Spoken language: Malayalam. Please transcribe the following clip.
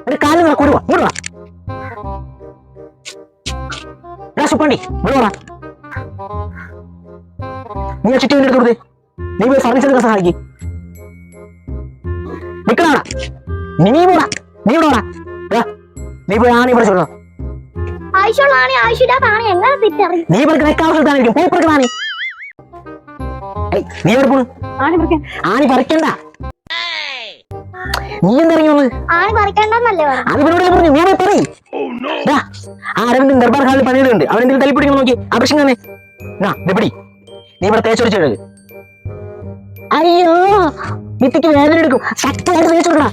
ഒരു കാലം കൊടുവാ ഇങ്ങോട്ട് സുപ്പണ്ടി ഇവിടെ നീ ആ ചുറ്റി വേണ്ടി എടുത്ത് കൊടുത്തേ. നീ പോയി ഫർണിച്ചർ എടുക്കാൻ സഹായിക്കും. നിക്കണാടാ നീ പോടാ നീ ഇവിടെ വാടാ. നീ പോയി ആണി പഠിച്ചോ. നീ ആവശ്യത്തായിരിക്കും പോയി പറക്കണാണി. നീ എവിടെ പോണു? ആണി പറിക്കണ്ട. നീ എന്തറിഞ്ഞു അത് ഇവരോട് പറഞ്ഞു. നീ പോയി പറയും. ആ അരവിന്ദ് ദർബാർ ഹാളിൽ പണിയിടുന്നുണ്ട്. അവനെന്തെങ്കിലും തല്ലിപ്പിടിക്കണം നോക്കി. ആ പ്രശ്നം തന്നെ പിടി. നീ ഇവിടെ തേച്ചൊടിച്ചെടുക്ക്. അയ്യോ വിത്തിക്ക് വേദന എടുക്കും. ശക്തമായിട്ട് തേച്ചു കൊടുക്കടാ.